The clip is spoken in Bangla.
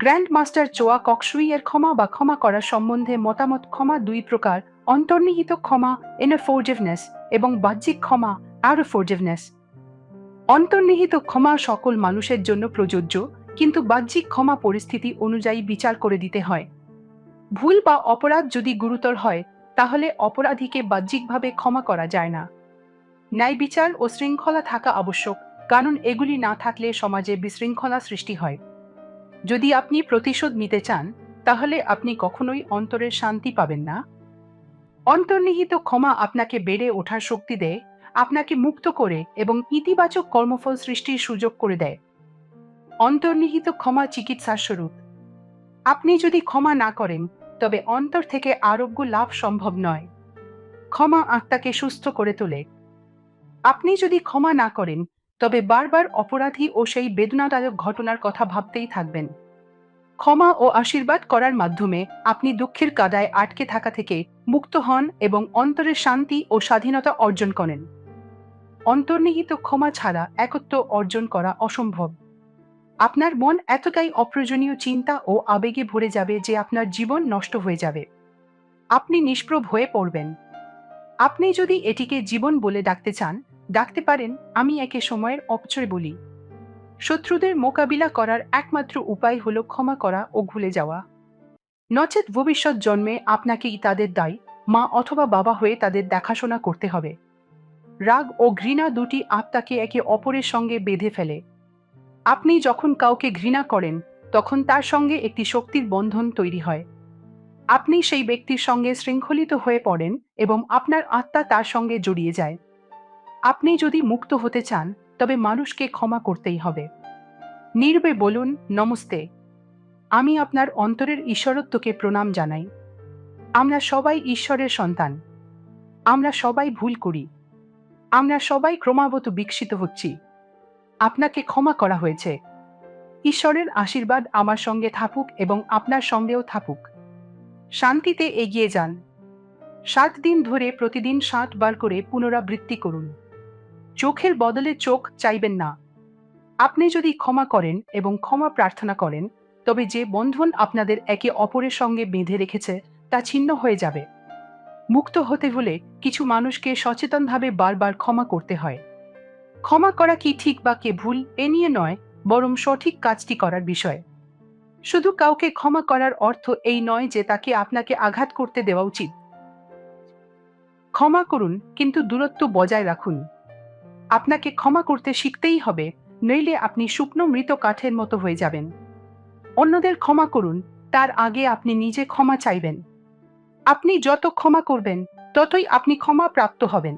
গ্র্যান্ড মাস্টার চোয়া ককসুই এর ক্ষমা বা ক্ষমা করার সম্বন্ধে মতামত: ক্ষমা দুই প্রকার: অন্তর্নিহিত ক্ষমা ইনার ফরগিভনেস এবং বাহ্যিক ক্ষমা আউটার ফরগিভনেস। অন্তর্নিহিত ক্ষমা সকল মানুষের জন্য প্রযোজ্য, কিন্তু বাহ্যিক ক্ষমা পরিস্থিতি অনুযায়ী বিচার করে দিতে হয়। ভুল বা অপরাধ যদি গুরুতর হয়, তাহলে অপরাধীকে বাহ্যিকভাবে ক্ষমা করা যায় না। ন্যায় বিচার ও শৃঙ্খলা থাকা আবশ্যক, কারণ এগুলি না থাকলে সমাজে বিশৃঙ্খলা সৃষ্টি হয়। যদি আপনি প্রতিশোধ নিতে চান, তাহলে আপনি কখনোই অন্তরের শান্তি পাবেন না। অন্তর্নিহিত ক্ষমা আপনাকে বেড়ে ওঠার শক্তি দেয়, আপনাকে মুক্ত করে এবং ইতিবাচক কর্মফল সৃষ্টির সুযোগ করে দেয়। অন্তর্নিহিত ক্ষমা চিকিৎসার স্বরূপ। আপনি যদি ক্ষমা না করেন, তবে অন্তর থেকে আরোগ্য লাভ সম্ভব নয়। ক্ষমা আত্মাকে সুস্থ করে তোলে। আপনি যদি ক্ষমা না করেন, তবে বারবার অপরাধী ও সেই বেদনাদায়ক ঘটনার কথা ভাবতেই থাকবেন। ক্ষমা ও আশীর্বাদ করার মাধ্যমে আপনি দুঃখের কাদায় আটকে থাকা থেকে মুক্ত হন এবং অন্তরের শান্তি ও স্বাধীনতা অর্জন করেন। অন্তর্নিহিত ক্ষমা ছাড়া একত্ব অর্জন করা অসম্ভব। আপনার মন এতটাই অপ্রয়োজনীয় চিন্তা ও আবেগে ভরে যাবে যে আপনার জীবন নষ্ট হয়ে যাবে। আপনি নিষ্প্রভ হয়ে পড়বেন। আপনি যদি এটিকে জীবন বলে ডাকতে চান, ডাকতে পারেন। আমি একে সময়ের অপচয় বলি। শত্রুদের মোকাবিলা করার একমাত্র উপায় হলো ক্ষমা করা ও ভুলে যাওয়া। নচেত ভবিষ্যৎ জন্মে আপনাকেই তাদের দায়ী মা অথবা বাবা হয়ে তাদের দেখাশোনা করতে হবে। রাগ ও ঘৃণা দুটি আত্মাকে একে অপরের সঙ্গে বেঁধে ফেলে। আপনি যখন কাউকে ঘৃণা করেন, তখন তার সঙ্গে একটি শক্তির বন্ধন তৈরি হয়। আপনি সেই ব্যক্তির সঙ্গে শৃঙ্খলিত হয়ে পড়েন এবং আপনার আত্মা তার সঙ্গে জড়িয়ে যায়। আপনি যদি মুক্ত হতে চান, তবে মানুষকে ক্ষমা করতেই হবে। নীরবে বলুন, নমস্তে, আমি আপনার অন্তরের ঈশ্বরত্বকে প্রণাম জানাই। আমরা সবাই ঈশ্বরের সন্তান। আমরা সবাই ভুল করি। আমরা সবাই ক্রমাগত বিকশিত হচ্ছি। আপনাকে ক্ষমা করা হয়েছে। ঈশ্বরের আশীর্বাদ আমার সঙ্গে থাকুক এবং আপনার সঙ্গেও থাকুক। শান্তিতে এগিয়ে যান। 7 দিন ধরে প্রতিদিন 7 বার করে পুনরাবৃত্তি করুন। চোখের বদলে চোখ চাইবেন না। আপনি যদি ক্ষমা করেন এবং ক্ষমা প্রার্থনা করেন, তবে যে বন্ধন আপনাদের একে অপরের সঙ্গে বেঁধে রেখেছে তা ছিন্ন হয়ে যাবে। মুক্ত হতে হলে কিছু মানুষকে সচেতনভাবে বারবার ক্ষমা করতে হয়। ক্ষমা করা কি ঠিক বা কে ভুল এ নিয়ে নয়, বরং সঠিক কাজটি করার বিষয়। শুধু কাউকে ক্ষমা করার অর্থ এই নয় যে তাকে আপনাকে আঘাত করতে দেওয়া উচিত। ক্ষমা করুন, কিন্তু দূরত্ব বজায় রাখুন। আপনাকে ক্ষমা করতে শিখতেই হবে, নইলে আপনি শুকনো মৃত কাঠের মতো হয়ে যাবেন। অন্যদের ক্ষমা করুন, তার আগে আপনি নিজে ক্ষমা চাইবেন। আপনি যত ক্ষমা করবেন, ততই আপনি ক্ষমা প্রাপ্ত হবেন।